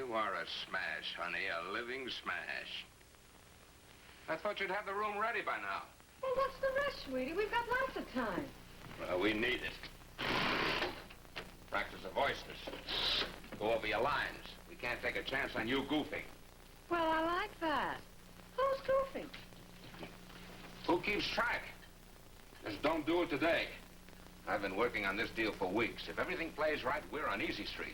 You are a smash, honey, a living smash. I thought you'd have the room ready by now. Well, what's the rush, sweetie? We've got lots of time. Well, we need it. Practice the voices. Go over your lines. We can't take a chance on you goofing. Well, I like that. Who's goofing? Who keeps track? Just don't do it today. I've been working on this deal for weeks. If everything plays right, we're on easy street.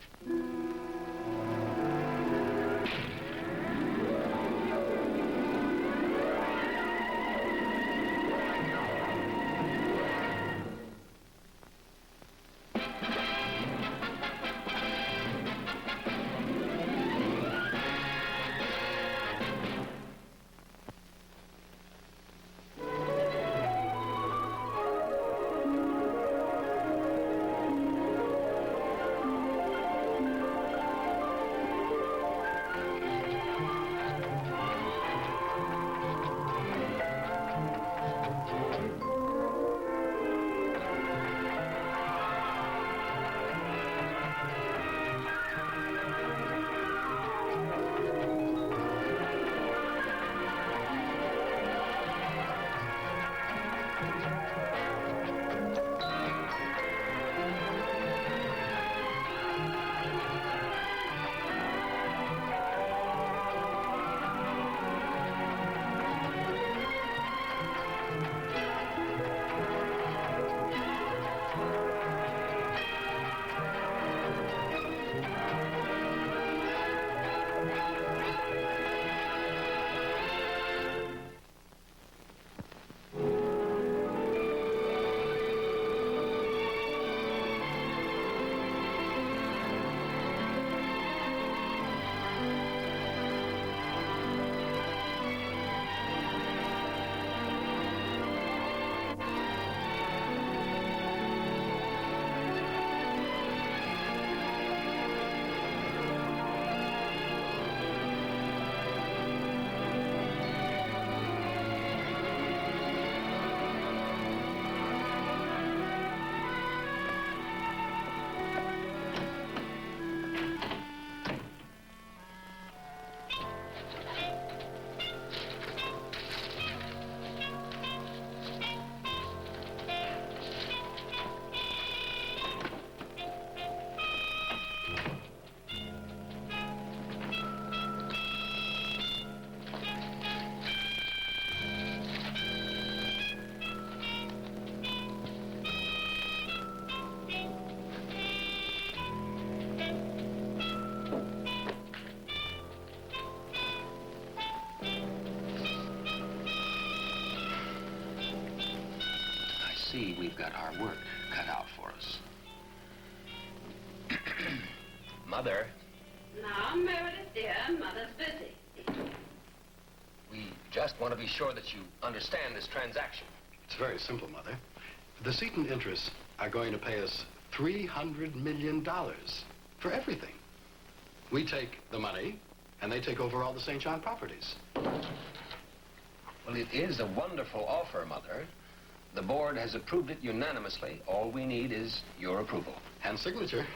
We've got our work cut out for us. Mother. Now, Meredith, dear, Mother's busy. We just want to be sure that you understand this transaction. It's very simple, Mother. The Seton interests are going to pay us $300 million for everything. We take the money, and they take over all the St. John properties. Well, it is a wonderful offer, Mother. The board has approved it unanimously. All we need is your approval. And signature.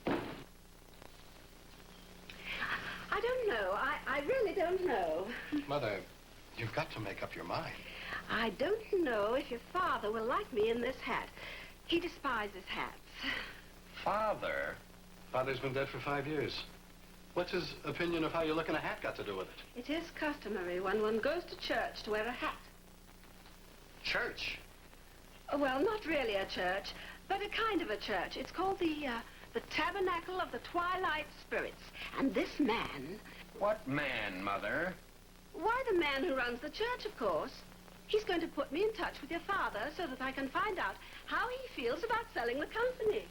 I don't know. I really don't know. Mother, you've got to make up your mind. I don't know if your father will like me in this hat. He despises hats. Father? Father's been dead for 5 years. What's his opinion of how you look in a hat got to do with it? It is customary when one goes to church to wear a hat. Church? Well, not really a church, but a kind of a church. It's called the Tabernacle of the Twilight Spirits. And this man... What man, Mother? Why, the man who runs the church, of course. He's going to put me in touch with your father so that I can find out how he feels about selling the company.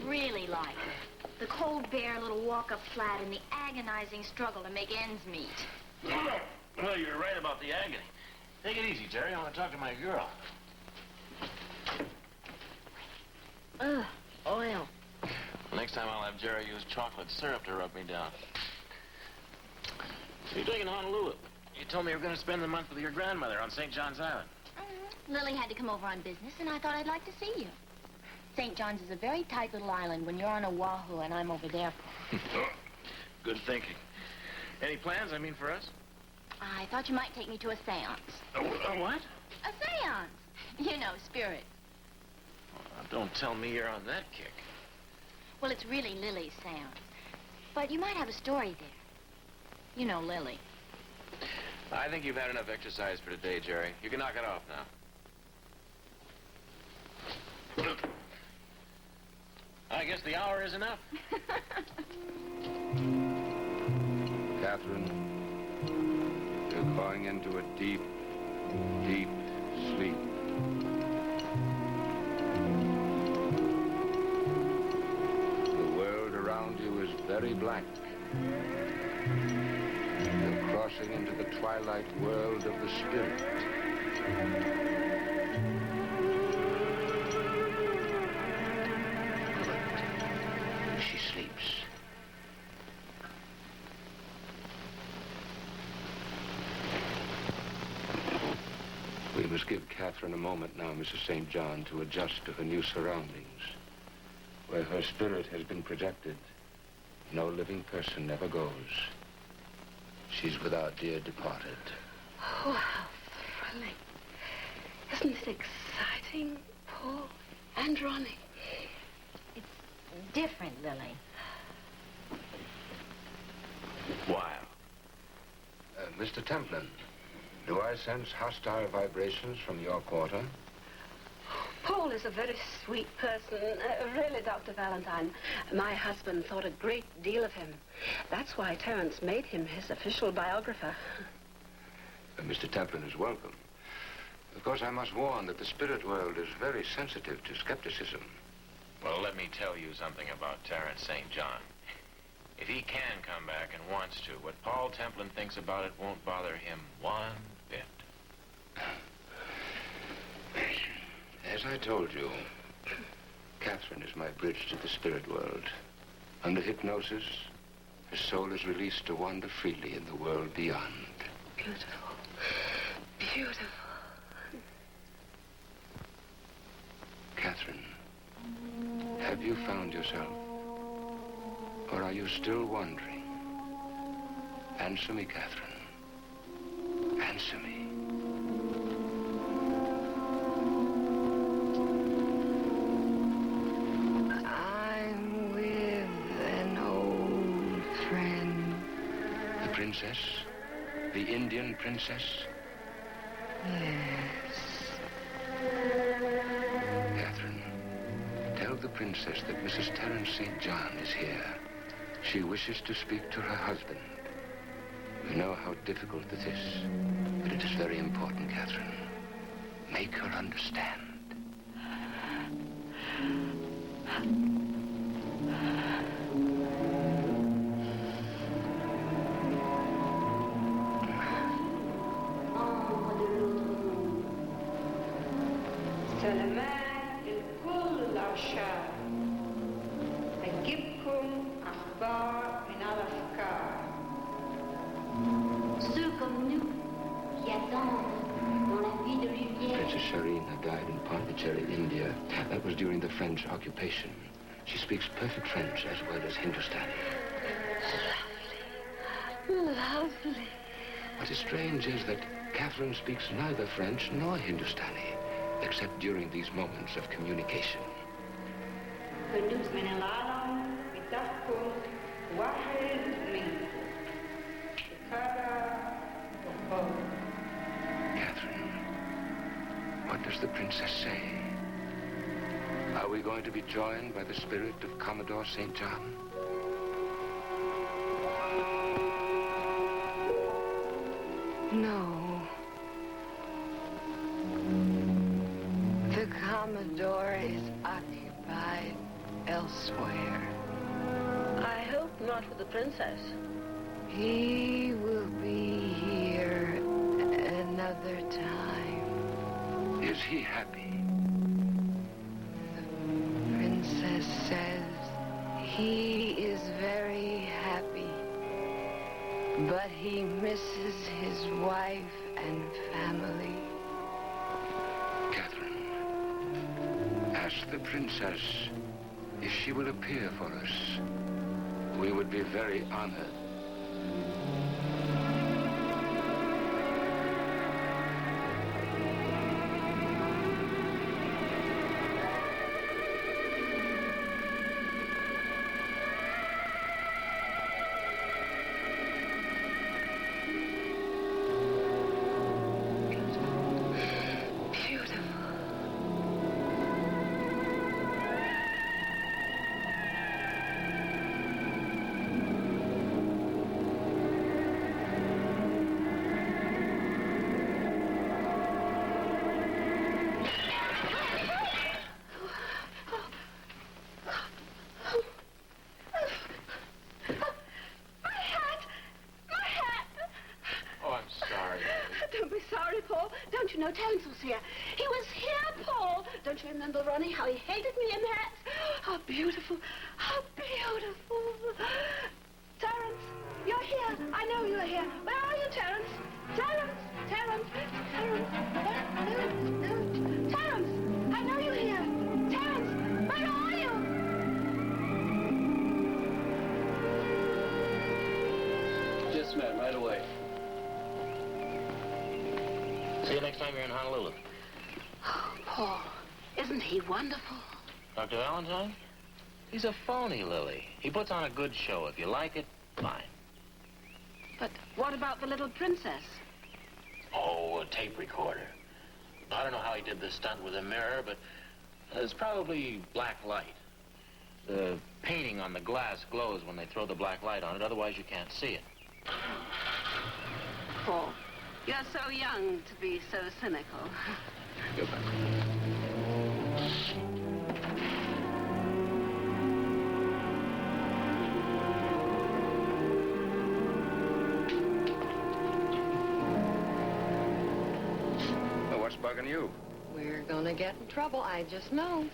Really like the cold, bare little walk-up flat and the agonizing struggle to make ends meet. Oh, you're right about the agony. Take it easy, Jerry. I want to talk to my girl. Ugh, oil. Well, next time I'll have Jerry use chocolate syrup to rub me down. So you're taking Honolulu. You told me you were going to spend the month with your grandmother on St. John's Island. Lily had to come over on business, and I thought I'd like to see you. St. John's is a very tight little island when you're on Oahu and I'm over there. Good thinking. Any plans, for us? I thought you might take me to a seance. A what? A seance. You know, spirit. Oh, don't tell me you're on that kick. Well, it's really Lily's seance. But you might have a story there. You know Lily. I think you've had enough exercise for today, Jerry. You can knock it off now. I guess the hour is enough. Catherine, you're going into a deep, deep sleep. The world around you is very blank. You're crossing into the twilight world of the spirit. She sleeps. We must give Catherine a moment now, Mrs. St. John, to adjust to her new surroundings. Where her spirit has been projected, no living person ever goes. She's with our dear departed. Oh, how thrilling. Isn't it exciting, Paul and Ronnie? It's different, Lily. Wow. Mr. Templin, do I sense hostile vibrations from your quarter? Paul is a very sweet person. Really, Dr. Valentine. My husband thought a great deal of him. That's why Terence made him his official biographer. Mr. Templin is welcome. Of course, I must warn that the spirit world is very sensitive to skepticism. Well, let me tell you something about Terence St. John. If he can come back and wants to, what Paul Templin thinks about it won't bother him one bit. As I told you, Catherine is my bridge to the spirit world. Under hypnosis, her soul is released to wander freely in the world beyond. Beautiful. Beautiful. Catherine, have you found yourself? Or are you still wandering? Answer me, Catherine. Answer me. I'm with an old friend. The princess? The Indian princess? Yes. Catherine, tell the princess that Mrs. Terence St. John is here. She wishes to speak to her husband. We know how difficult this is, but it is very important, Catherine. Make her understand. سلامات الكل عشاق أجيبكم أخبار من الأفكار. Ceux comme nous qui attendent dans la vie de lumière. Princess Sharina died in Pondicherry, India. That was during the French occupation. She speaks perfect French as well as Hindustani. Lovely. Lovely. What is strange is that Catherine speaks neither French nor Hindustani, except during these moments of communication. كنوز من العالم بتحكم واحد منكم. شكرا وفوق. Catherine, what does the princess say? Are we going to be joined by the spirit of Commodore St. John? No. The Commodore is occupied elsewhere. I hope not with the princess. He will be here happy. The princess says he is very happy, but he misses his wife and family. Catherine, ask the princess if she will appear for us. We would be very honored. Don't you know Terence was here? He was here, Paul. Don't you remember, Ronnie, how he hated me in that? How beautiful. How beautiful. Terence, you're here. I know you're here. Where are you, Terence? Terence, Terence, Terence. No. Terence, I know you're here. Terence, where are you? Just met right away. See you next time you're in Honolulu. Oh, Paul, isn't he wonderful? Dr. Valentine? He's a phony, Lily. He puts on a good show. If you like it, fine. But what about the little princess? Oh, a tape recorder. I don't know how he did the stunt with a mirror, but it's probably black light. The painting on the glass glows when they throw the black light on it. Otherwise, you can't see it. Paul, you're so young to be so cynical. Goodbye. Well, what's bugging you? We're gonna get in trouble, I just know.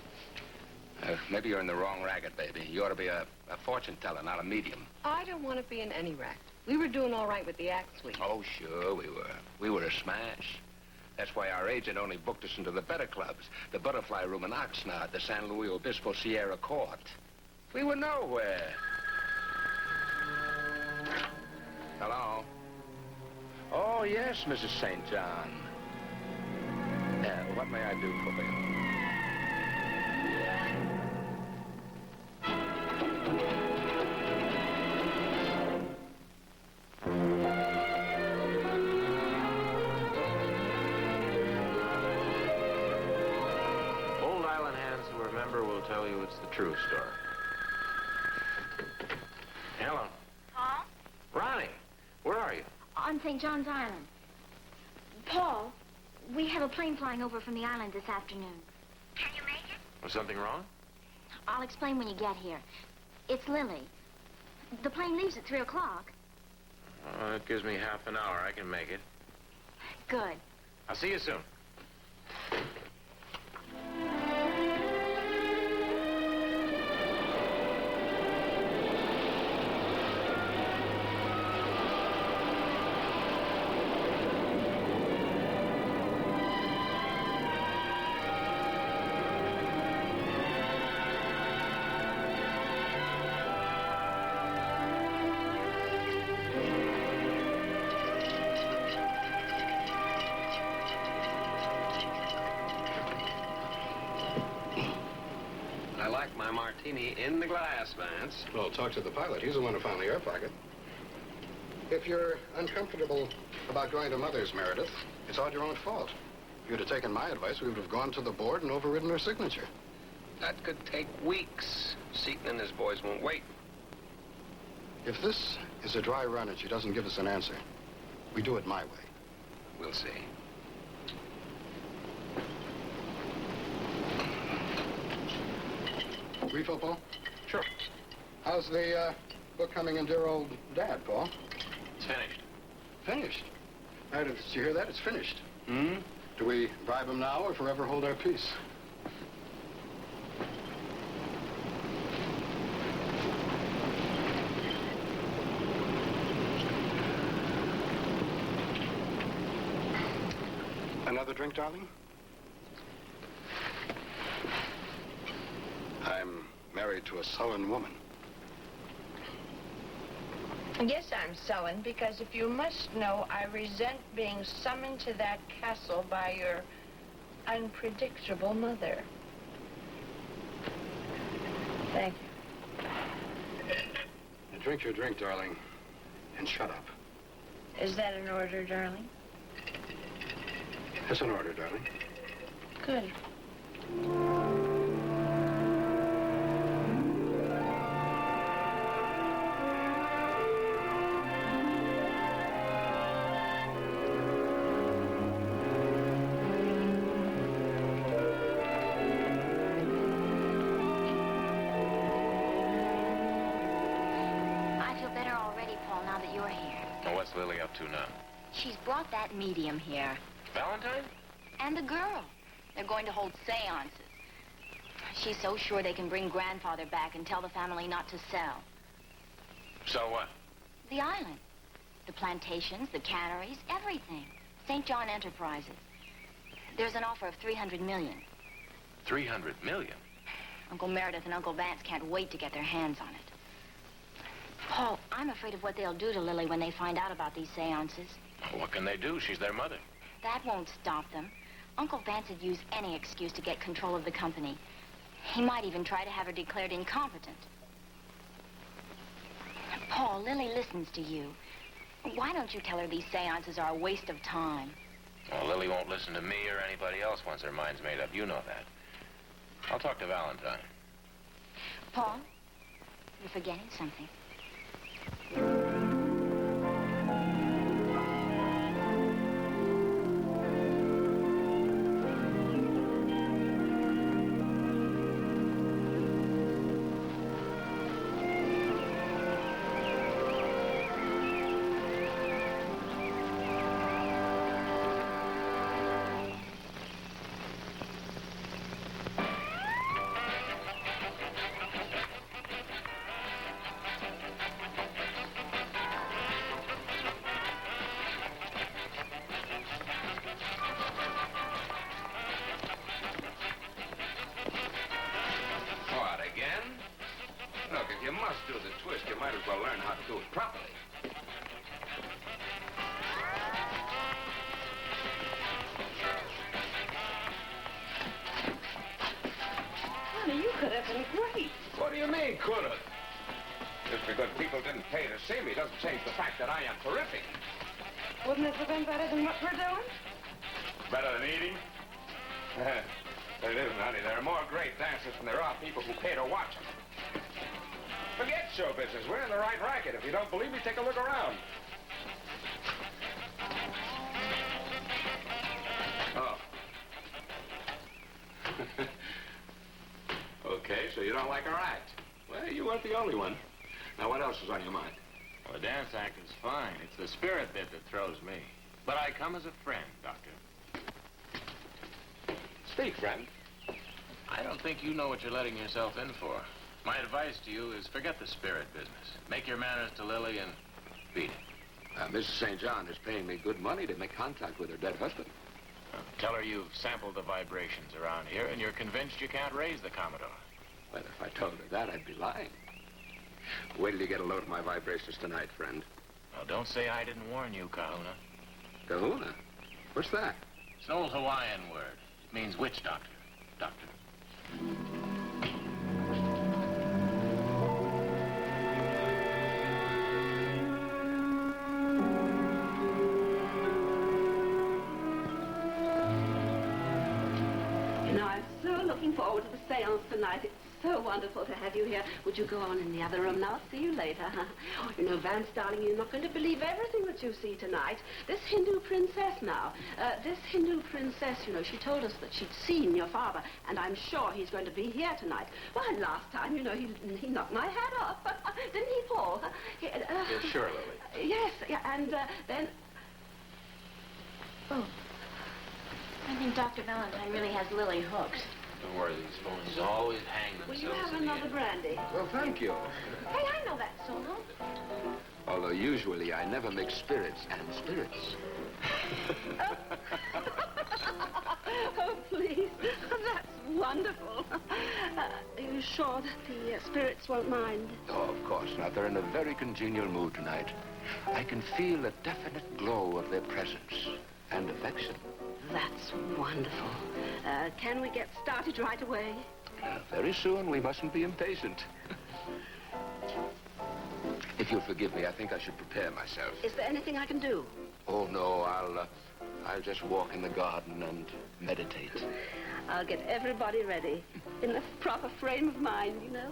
Maybe you're in the wrong racket, baby. You ought to be a fortune teller, not a medium. I don't want to be in any racket. We were doing all right with the act suite. Oh, sure, we were. We were a smash. That's why our agent only booked us into the better clubs. The Butterfly Room in Oxnard, the San Luis Obispo Sierra Court. We were nowhere. Hello? Oh, yes, Mrs. St. John. What may I do for you? Old Island hands who remember will tell you it's the true story. Hello. Paul? Ronnie, where are you? On St. John's Island. Paul, we have a plane flying over from the island this afternoon. Can you make it? Was something wrong? I'll explain when you get here. It's Lily. The plane leaves at 3 o'clock. It gives me half an hour. I can make it. Good. I'll see you soon. I like my martini in the glass, Vance. Well, talk to the pilot. He's the one who found the air pocket. If you're uncomfortable about going to Mother's, Meredith, it's all your own fault. If you'd have taken my advice, we would have gone to the board and overridden her signature. That could take weeks. Seaton and his boys won't wait. If this is a dry run and she doesn't give us an answer, we do it my way. We'll see. Refill, Paul? Sure. How's the book coming in dear old Dad, Paul? It's finished. Finished. Meredith, did you hear that? It's finished. Hmm? Do we bribe him now or forever hold our peace? Another drink, darling? I'm married to a sullen woman. Yes, I'm sullen, because if you must know, I resent being summoned to that castle by your unpredictable mother. Thank you. Now drink your drink, darling, and shut up. Is that an order, darling? That's an order, darling. Good. I feel better already, Paul, now that you're here. Well, what's Lily up to now? She's brought that medium here. Valentine? And the girl. They're going to hold seances. She's so sure they can bring Grandfather back and tell the family not to sell. So what? The island. The plantations, the canneries, everything. St. John Enterprises. There's an offer of $300 million. $300 million? Uncle Meredith and Uncle Vance can't wait to get their hands on it. Paul, I'm afraid of what they'll do to Lily when they find out about these seances. Well, what can they do? She's their mother. That won't stop them. Uncle Vance would use any excuse to get control of the company. He might even try to have her declared incompetent. Paul, Lily listens to you. Why don't you tell her these seances are a waste of time? Well, Lily won't listen to me or anybody else once her mind's made up. You know that. I'll talk to Valentine. Paul, you're forgetting something. What, again? Look, if you must do the twist, you might as well learn how to do it properly. Honey, you could have been great. What do you mean, could've? Just because people didn't pay to see me doesn't change the fact that I am terrific. Wouldn't it have been better than what we're doing? Better than eating? It isn't, honey. There are more great dancers than there are people who pay to watch them. Forget show business. We're in the right racket. If you don't believe me, take a look around. Oh. Okay, so you don't like our act. Well, you weren't the only one. Now, what else is on your mind? Well, the dance act is fine. It's the spirit bit that throws me. But I come as a friend, Doctor. Speak, friend. I don't think you know what you're letting yourself in for. My advice to you is forget the spirit business. Make your manners to Lily and beat it. Mrs. St. John is paying me good money to make contact with her dead husband. Tell her you've sampled the vibrations around here and you're convinced you can't raise the Commodore. Well, if I told her that, I'd be lying. Wait till you get a load of my vibrations tonight, friend. Well, don't say I didn't warn you, Kahuna. Kahuna? What's that? It's an old Hawaiian word. It means witch doctor. Doctor. You know, I'm so looking forward to the seance tonight. It's so wonderful to have you here. Would you go on in the other room now? See you later. Oh, you know, Vance, darling, you're not going to believe everything that you see tonight. This Hindu princess now, you know, she told us that she'd seen your father, and I'm sure he's going to be here tonight. Well, last time, you know, he knocked my head off. Didn't he, Paul? Yeah, sure, Lily. Yes, yeah, and then... Oh. Dr. Valentine really has Lily hooked. Don't worry, these ponies always hang Will you themselves have in the another end. brandy? Well, thank you. Hey, I know that solo. Although usually I never mix spirits and spirits. Oh, please. That's wonderful. Are you sure that the spirits won't mind? Oh, of course not. They're in a very congenial mood tonight. I can feel a definite glow of their presence and affection. That's wonderful. Can we get started right away? Very soon. We mustn't be impatient. If you'll forgive me, I think I should prepare myself. Is there anything I can do? Oh, no, I'll just walk in the garden and meditate. I'll get everybody ready. In the proper frame of mind, you know.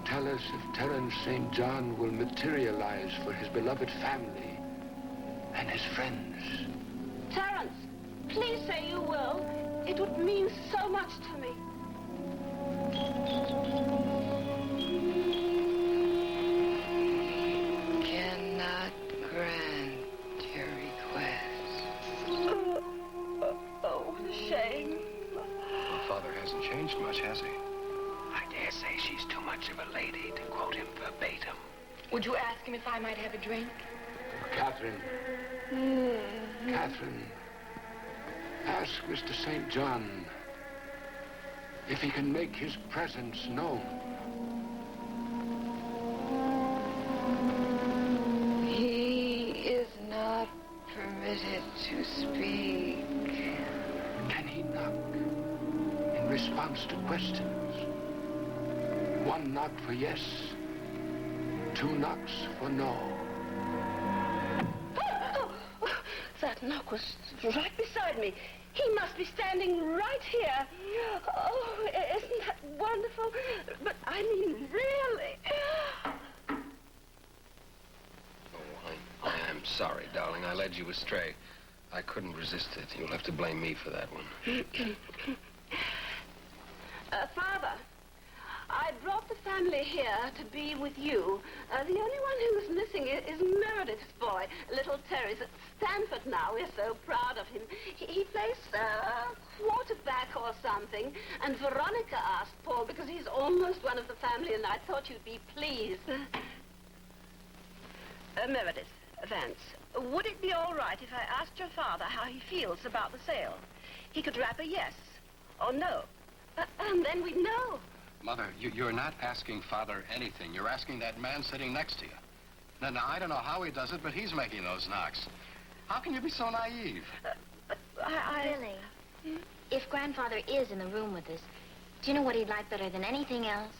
Tell us if Terence St. John will materialize for his beloved family and his friends. Terence, please say you will. It would mean so much to me. Cannot grant your request. Oh, what a shame. Well, Father hasn't changed much, has he? I dare say she's too much of a lady, to quote him verbatim. Would you ask him if I might have a drink? Catherine. Catherine, ask Mr. St. John if he can make his presence known. He is not permitted to speak. Can he knock in response to questions? One knock for yes, two knocks for no. That knock was right beside me. He must be standing right here. Oh, isn't that wonderful? But I mean, really. Oh, I'm sorry, darling. I led you astray. I couldn't resist it. You'll have to blame me for that one. Father, I brought the family here to be with you. The only one who's missing is Meredith's boy, little Terry's at Stanford now. We're so proud of him. He plays quarterback or something, and Veronica asked Paul because he's almost one of the family, and I thought you'd be pleased. Meredith, Vance, would it be all right if I asked your father how he feels about the sale? He could rap a yes or no, and then we'd know. Mother, you're not asking Father anything. You're asking that man sitting next to you. Now, I don't know how he does it, but he's making those knocks. How can you be so naive? Billy, if Grandfather is in the room with us, do you know what he'd like better than anything else?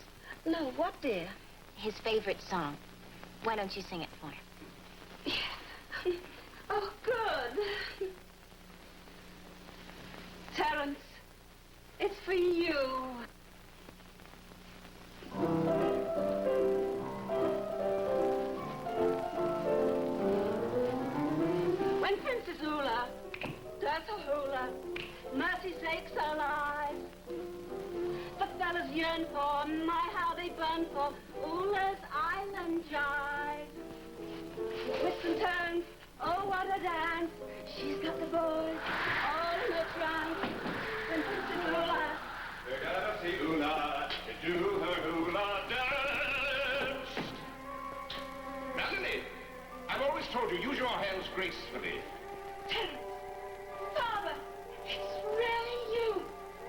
No, what, dear? His favorite song. Why don't you sing it for him? Yeah. Oh, good. Terence, it's for you. When Princess Ula does her hula, mercy sakes alive. The fellas yearn for, my how they burn for, Ula's island jive. Twists and turns, oh what a dance. She's got the boys all in a trance. When Princess Ula, they're gonna see Ula do her hula dance. Melanie, I've always told you, use your hands gracefully. Terence, Father, it's really you.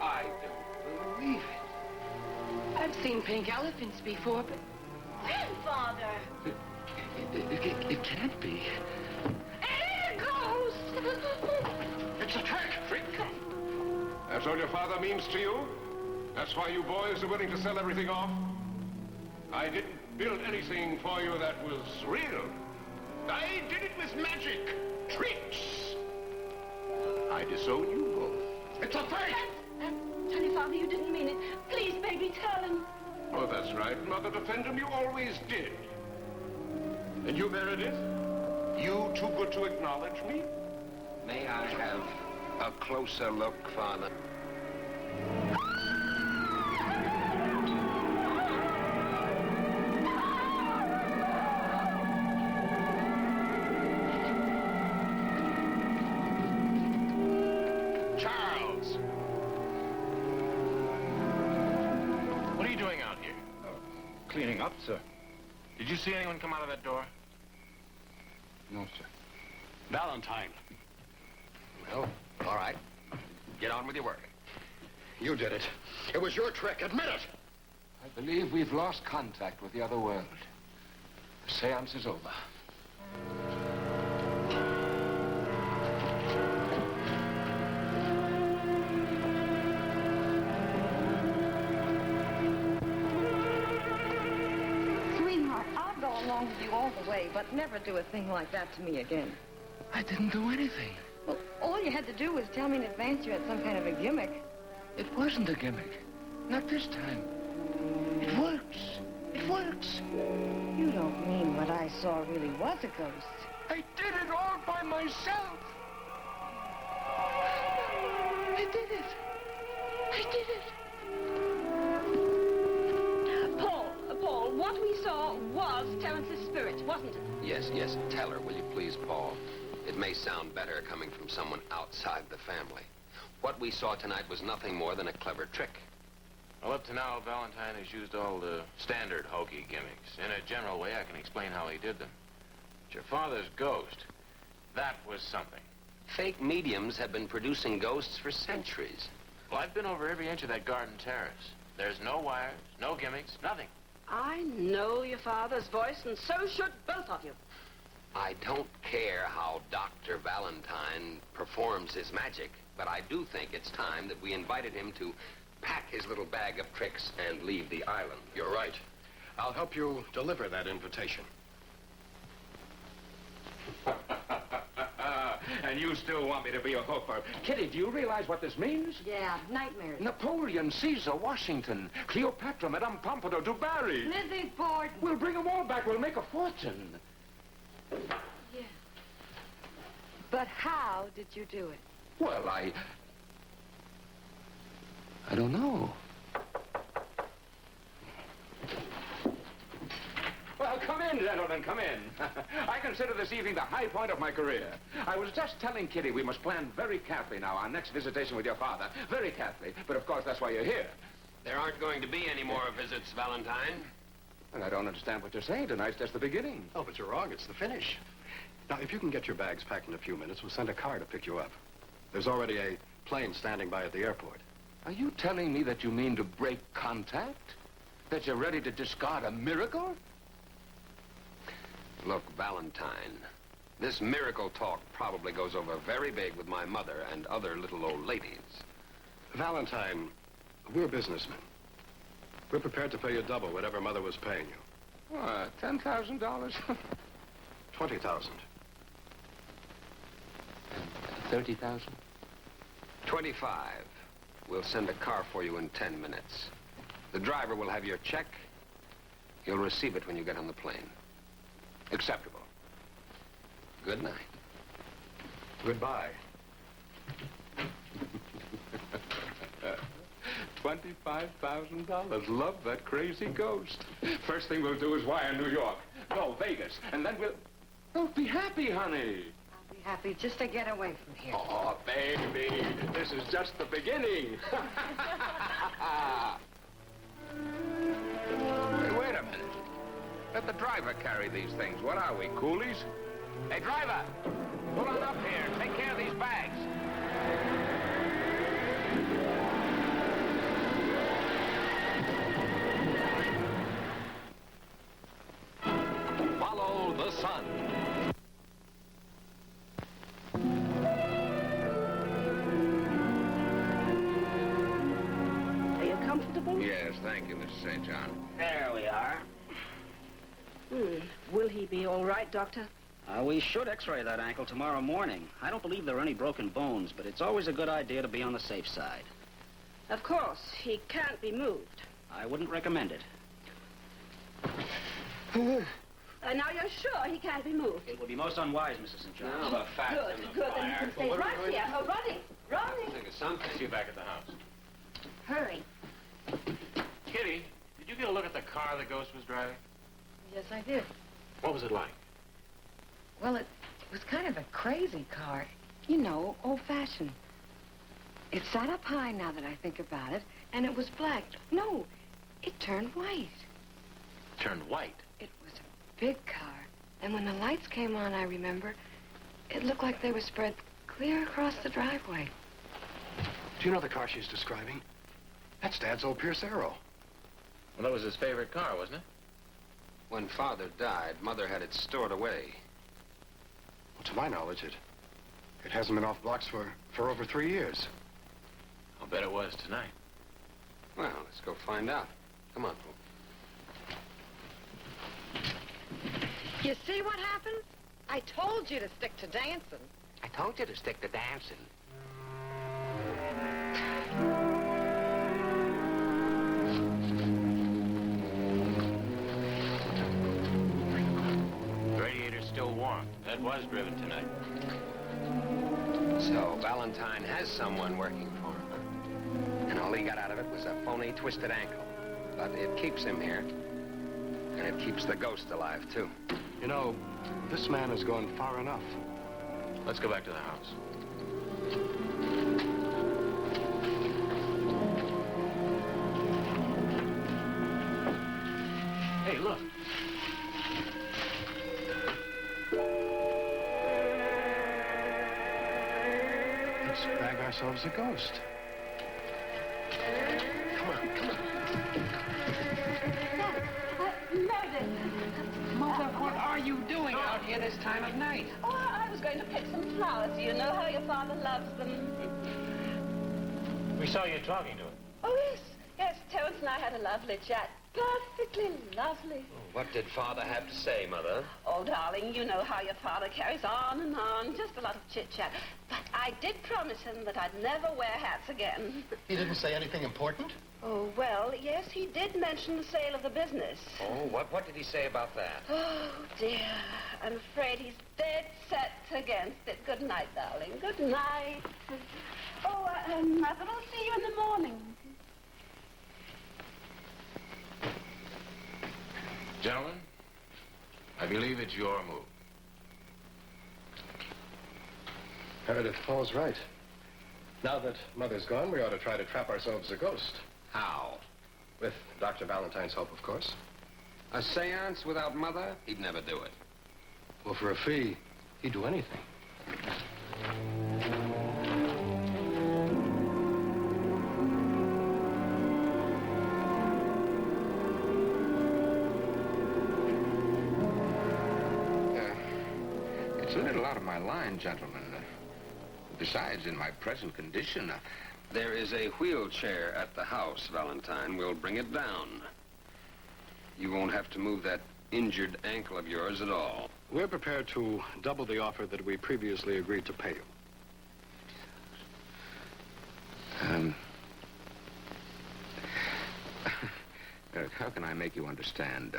I don't believe it. I've seen pink elephants before, but... Grandfather! It can't be. And it goes! It's a trick, freak. That's all your father means to you? That's why you boys are willing to sell everything off? I didn't build anything for you that was real. I did it with magic. Tricks. I disown you both. It's a fake! Tell your father you didn't mean it. Please, baby, tell him. Oh, that's right. Mother, defend him. You always did. And you, Meredith? You too good to acknowledge me? May I have a closer look, Father? Charles! What are you doing out here? Cleaning up, sir. Did you see anyone come out of that door? No, sir. Valentine, Well, all right. Get on with your work. you did it. It was your trick. Admit it. I believe we've lost contact with the other world. The seance is over. Sweetheart, I'll go along with you all the way, but never do a thing like that to me again. I didn't do anything. Well, all you had to do was tell me in advance you had some kind of a gimmick. It wasn't a gimmick. Not this time. It works. It works. You don't mean what I saw really was a ghost. I did it all by myself. I did it. I did it. Paul, what we saw was Terence's spirit, wasn't it? Yes, yes. Tell her, will you please, Paul? It may sound better coming from someone outside the family. What we saw tonight was nothing more than a clever trick. Well, up to now, Valentine has used all the standard hokey gimmicks. In a general way, I can explain how he did them. But your father's ghost, that was something. Fake mediums have been producing ghosts for centuries. Well, I've been over every inch of that garden terrace. There's no wires, no gimmicks, nothing. I know your father's voice, and so should both of you. I don't care how Dr. Valentine performs his magic, but I do think it's time that we invited him to pack his little bag of tricks and leave the island. You're right. I'll help you deliver that invitation. And you still want me to be a hooker. Kitty, do you realize what this means? Yeah, nightmares. Napoleon, Caesar, Washington, Cleopatra, Madame Pompadour, Du Barry. Lizzie Borden. We'll bring them all back. We'll make a fortune. Yeah. But how did you do it? Well, I don't know. Well, come in, gentlemen, come in. I consider this evening the high point of my career. I was just telling Kitty we must plan very carefully now our next visitation with your father. Very carefully. But, of course, that's why you're here. There aren't going to be any more visits, Valentine. And I don't understand what you're saying. Tonight's just the beginning. Oh, but you're wrong. It's the finish. Now, if you can get your bags packed in a few minutes, we'll send a car to pick you up. There's already a plane standing by at the airport. Are you telling me that you mean to break contact? That you're ready to discard a miracle? Look, Valentine, this miracle talk probably goes over very big with my mother and other little old ladies. Valentine, we're businessmen. We're prepared to pay you double whatever Mother was paying you. What, $10,000? 20,000. 30,000? 25. We'll send a car for you in 10 minutes. The driver will have your check. You'll receive it when you get on the plane. Acceptable. Good night. Goodbye. $25,000. Love that crazy ghost. First thing we'll do is wire New York. No, Vegas. And then we'll... Oh, be happy, honey. I'll be happy just to get away from here. Oh, baby, this is just the beginning. Hey, wait a minute. Let the driver carry these things. What are we, coolies? Hey, driver, pull on up here. Take care of these bags. Follow the sun. Are you comfortable? Yes, thank you, Mrs. St. John. There we are. Will he be all right, Doctor? We should x-ray that ankle tomorrow morning. I don't believe there are any broken bones, but it's always a good idea to be on the safe side. Of course, he can't be moved. I wouldn't recommend it. Now you're sure he can't be moved? It would be most unwise, Mrs. St. John. Now the facts Good, and the good. Then you fire. can stay right here. Oh, Ronnie. Think of something. See you back at the house. Hurry. Kitty, did you get a look at the car the ghost was driving? Yes, I did. What was it like? Well, it was kind of a crazy car. You know, old-fashioned. It sat up high now that I think about it, and it was black. No, it turned white. Turned white. It was a big car. And when the lights came on, I remember, it looked like they were spread clear across the driveway. Do you know the car she's describing? That's Dad's old Pierce Arrow. Well, that was his favorite car, wasn't it? When Father died, Mother had it stored away. Well, to my knowledge, it hasn't been off blocks for over 3 years. I'll bet it was tonight. Well, let's go find out. Come on, Pooh. You see what happened? I told you to stick to dancing. I told you to stick to dancing. The radiator's still warm. That was driven tonight. So Valentine has someone working for him. And all he got out of it was a phony twisted ankle. But it keeps him here. And it keeps the ghost alive, too. You know, this man has gone far enough. Let's go back to the house. Hey, look. Let's bag ourselves a ghost. Come on, come on. Meredith. Mother, what are you doing out here this time of night? Oh, I was going to pick some flowers. You know how your father loves them. We saw you talking to him. Oh, yes. Yes, Terence and I had a lovely chat. Perfectly lovely. What did Father have to say, Mother? Oh, darling, you know how your father carries on and on. Just a lot of chit-chat. But I did promise him that I'd never wear hats again. He didn't say anything important? Oh, well, yes, he did mention the sale of the business. Oh, what did he say about that? Oh, dear. I'm afraid he's dead set against it. Good night, darling. Good night. Oh, Mother, I'll see you in the morning. Gentlemen, I believe it's your move. Meredith, Paul's right. Now that Mother's gone, we ought to try to trap ourselves a ghost. How? With Dr. Valentine's help, of course. A seance without Mother? He'd never do it. Well, for a fee, he'd do anything. It's a little out of my line, gentlemen. Besides, in my present condition... There is a wheelchair at the house, Valentine. We'll bring it down. You won't have to move that injured ankle of yours at all. We're prepared to double the offer that we previously agreed to pay you. How can I make you understand?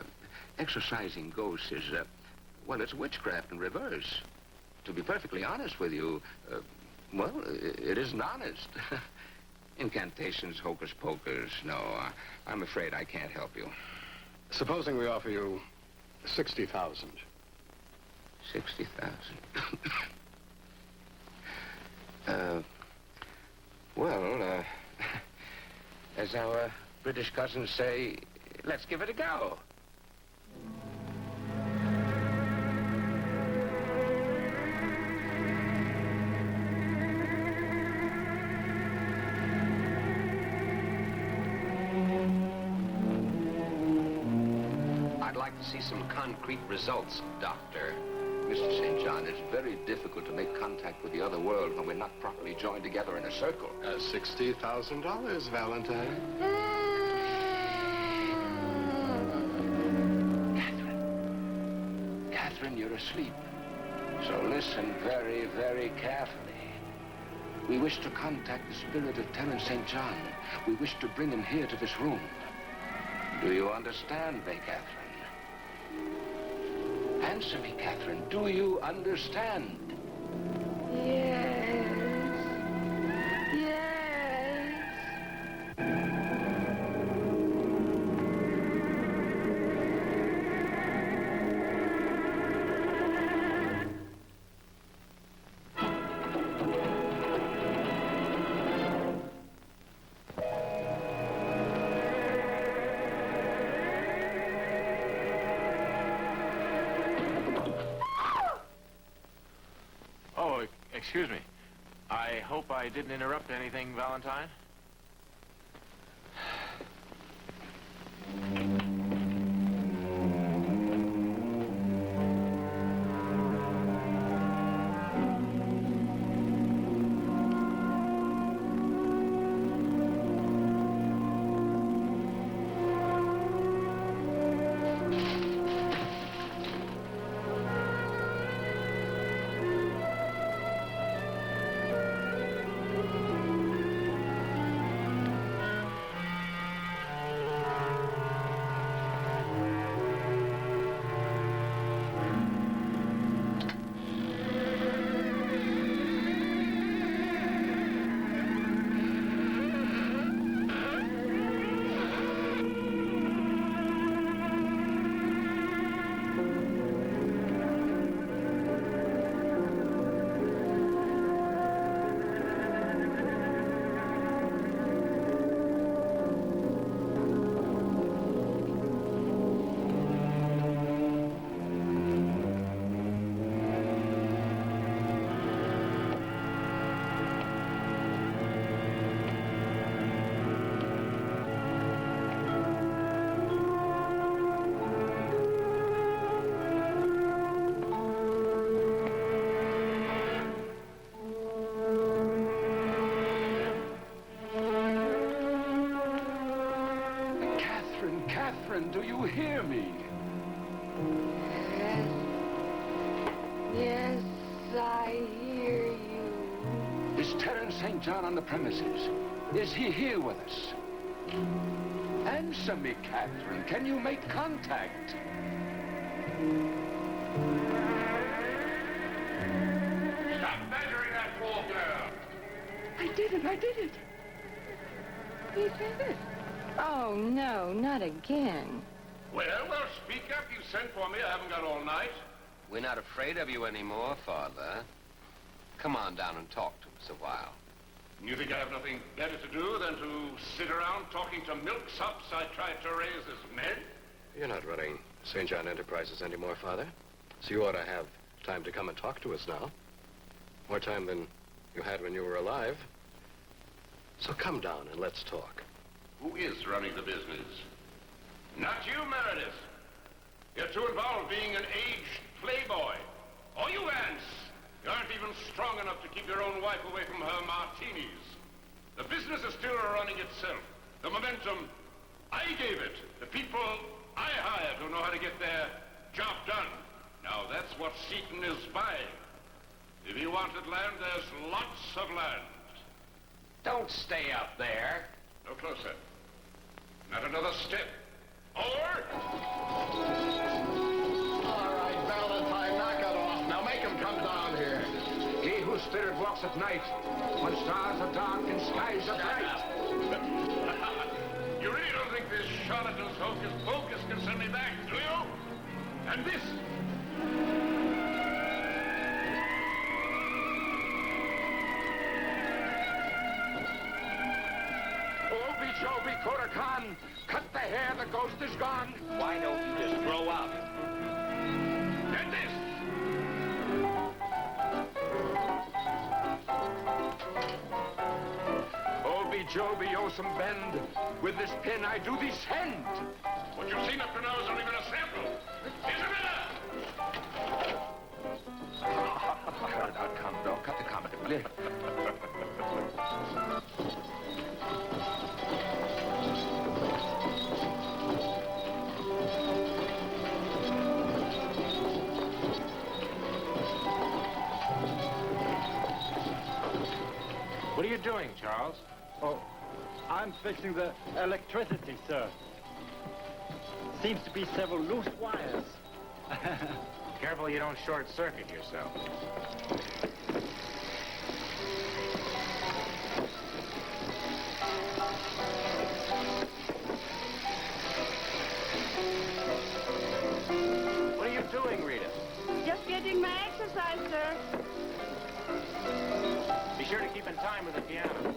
Exorcising ghosts is, well, it's witchcraft in reverse. To be perfectly honest with you, well, it isn't honest. Incantations, hocus pocus. No, I'm afraid I can't help you. Supposing we offer you 60,000. 60,000. Well, as our British cousins say, let's give it a go. I'd like to see some concrete results, Doctor. Mr. St. John, it's very difficult to make contact with the other world when we're not properly joined together in a circle. $60,000, Valentine. Catherine, you're asleep. So listen very, very carefully. We wish to contact the spirit of Terence St. John. We wish to bring him here to this room. Do you understand me, Catherine? Answer me, Catherine. Do you understand? Yes. Yes. Oh, excuse me. I hope I didn't interrupt anything, Valentine. Catherine, do you hear me? Yes, I hear you. Is Terence St. John on the premises? Is he here with us? Answer me, Catherine. Can you make contact? Stop badgering that poor girl. I did it. He did it. Oh, no, not again. Well, speak up. You sent for me. I haven't got all night. We're not afraid of you anymore, Father. Come on down and talk to us a while. You think I have nothing better to do than to sit around talking to milksops I tried to raise as men? You're not running St. John Enterprises anymore, Father. So you ought to have time to come and talk to us now. More time than you had when you were alive. So come down and let's talk. Who is running the business? Not you, Meredith. You're too involved being an aged playboy. Or you, Vance. You aren't even strong enough to keep your own wife away from her martinis. The business is still running itself. The momentum, I gave it. The people I hired who know how to get their job done. Now, that's what Seton is buying. If you wanted land, there's lots of land. Don't stay up there. No closer. Not another step. Or... All right, Valentine, knock it off. Now make him come down here. He whose spirit walks at night, when stars are dark and skies are bright. You really don't think this charlatan's hocus pocus can send me back, do you? And this... Joby Korakan, cut the hair, the ghost is gone. Why don't you just grow up? And this. Obi Joby Osum Bend, with this pin I do thee send. What you've seen up to now is not even a sample. Now, come, don't cut the comedy, will you? doing, Charles? Oh, I'm fixing the electricity, sir. Seems to be several loose wires. Careful you don't short-circuit yourself. What are you doing, Rita? Just getting my exercise, sir. Be sure to keep in time with the piano.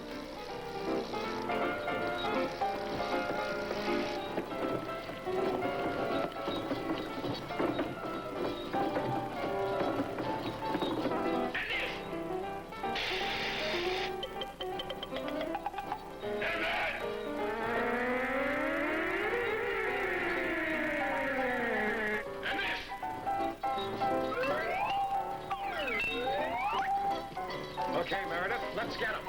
Okay, Meredith, let's get him.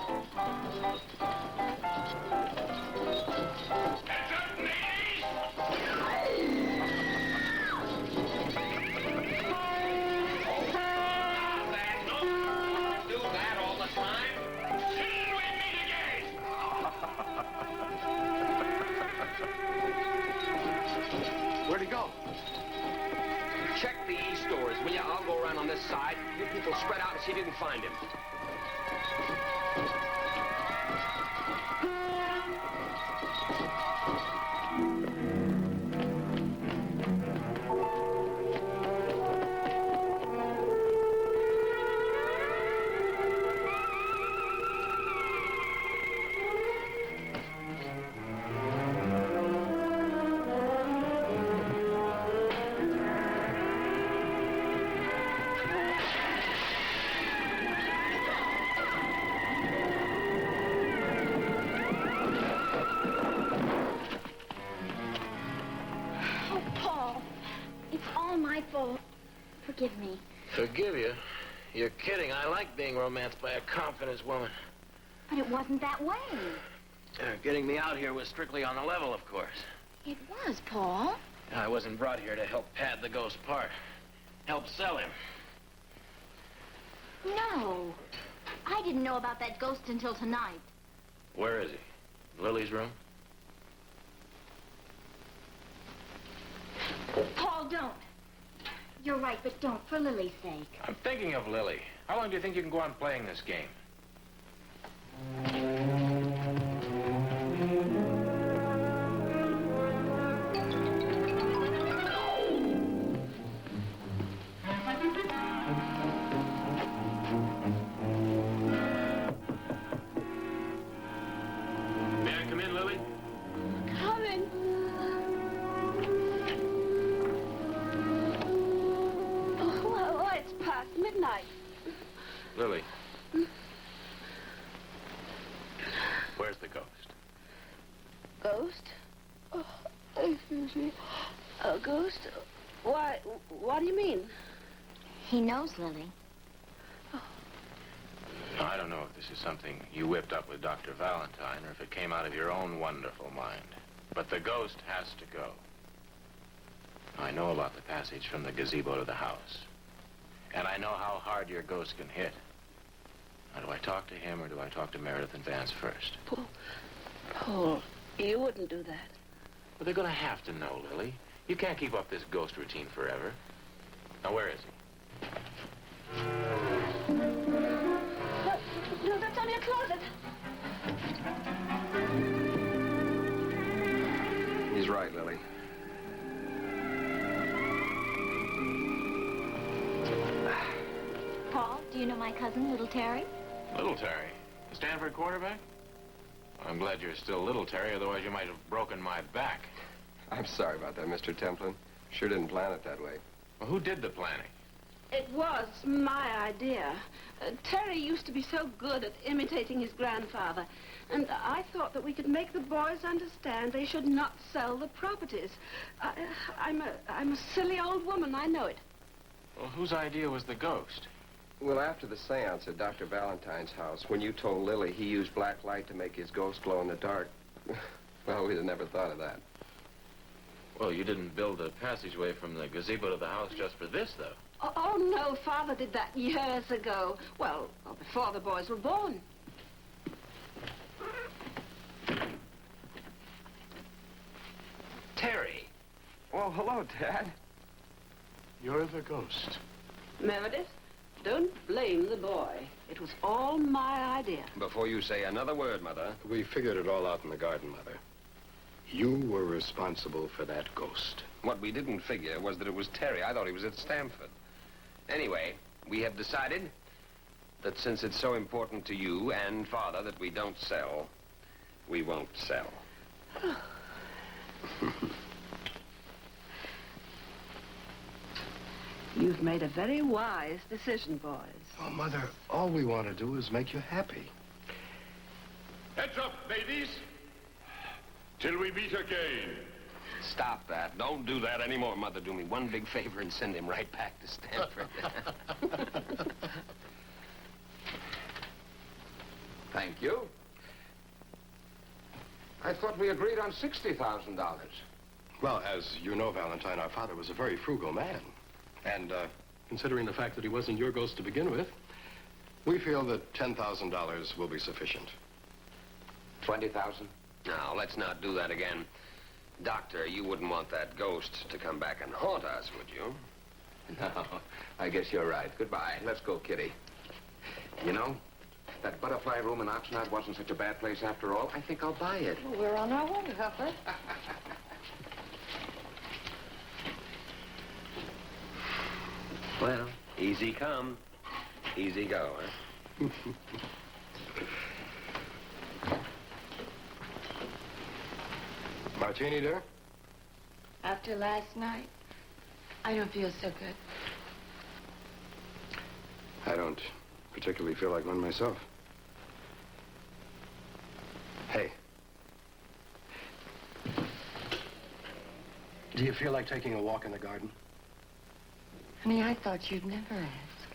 Where'd he go? Check the east doors, will you? I'll go around on this side. You people spread out and see if you can find him. Forgive me. Forgive you? You're kidding. I like being romanced by a confidence woman. But it wasn't that way. Getting me out here was strictly on the level, of course. It was, Paul. I wasn't brought here to help pad the ghost part. Help sell him. No. I didn't know about that ghost until tonight. Where is he? Lily's room? Paul, don't. You're right, but don't, for Lily's sake. I'm thinking of Lily. How long do you think you can go on playing this game? May I come in, Lily? Come in. Oh, it's past midnight. Lily. Where's the ghost? Ghost? Oh, excuse me. A ghost? Why, what do you mean? He knows Lily. I don't know if this is something you whipped up with Dr. Valentine or if it came out of your own wonderful mind. But the ghost has to go. I know about the passage from the gazebo to the house. And I know how hard your ghost can hit. Now, do I talk to him or do I talk to Meredith and Vance first? Paul, you wouldn't do that. Well, they're going to have to know, Lily. You can't keep up this ghost routine forever. Now, where is he? No, that's only a closet. He's right, Lily. Paul, do you know my cousin, Little Terry? Little Terry? The Stanford quarterback? I'm glad you're still Little Terry, otherwise you might have broken my back. I'm sorry about that, Mr. Templin. Sure didn't plan it that way. Well, who did the planning? It was my idea. Terry used to be so good at imitating his grandfather, and I thought that we could make the boys understand they should not sell the properties. I'm a silly old woman, I know it. Well, whose idea was the ghost? Well, after the seance at Dr. Valentine's house, when you told Lily he used black light to make his ghost glow in the dark, well, we'd have never thought of that. Well, you didn't build a passageway from the gazebo to the house just for this, though. Oh, no, Father did that years ago. Well, before the boys were born. Terry. Well, hello, Dad. You're the ghost. Meredith, don't blame the boy. It was all my idea. Before you say another word, Mother. We figured it all out in the garden, Mother. You were responsible for that ghost. What we didn't figure was that it was Terry. I thought he was at Stamford. Anyway, we have decided that since it's so important to you and Father that we don't sell, we won't sell. You've made a very wise decision, boys. Oh, Mother, all we want to do is make you happy. Heads up, ladies. Till we meet again. Stop that. Don't do that anymore, Mother. Do me one big favor and send him right back to Stanford. Thank you. I thought we agreed on $60,000. Well, as you know, Valentine, our father was a very frugal man. And considering the fact that he wasn't your ghost to begin with, we feel that $10,000 will be sufficient. 20,000? Now, let's not do that again. Doctor, you wouldn't want that ghost to come back and haunt us, would you? No, I guess you're right. Goodbye. Let's go, Kitty. You know, that butterfly room in Oxnard wasn't such a bad place after all. I think I'll buy it. Well, we're on our way, Hooper. Well, easy come, easy go, huh? Martini, dear? After last night, I don't feel so good. I don't particularly feel like one myself. Hey. Do you feel like taking a walk in the garden? Honey, I thought you'd never ask.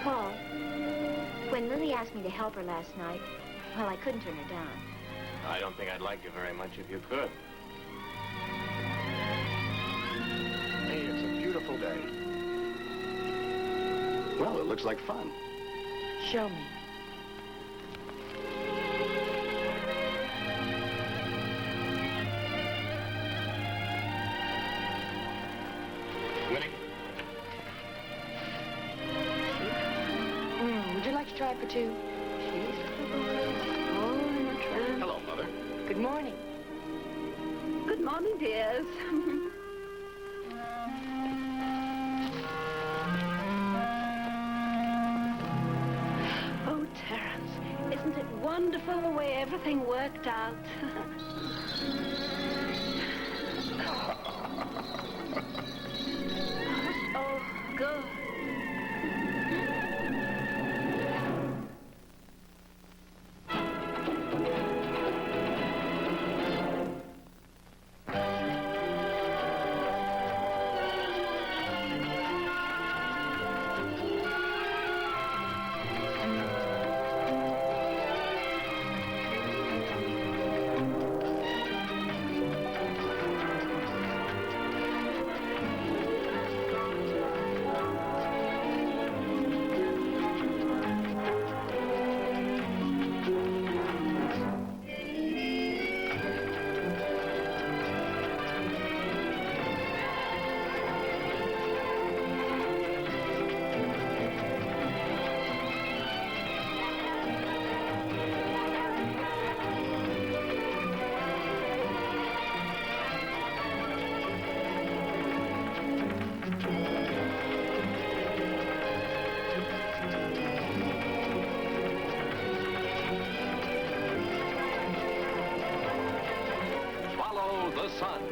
Paul, when Lily asked me to help her last night, well, I couldn't turn her down. I don't think I'd like you very much if you could. Hey, it's a beautiful day. Well, it looks like fun. Show me. Winnie? Would you like to try for two? Hello, Mother. Good morning. Good morning, dears. Oh, Terence, isn't it wonderful the way everything worked out? Oh, good. The sun.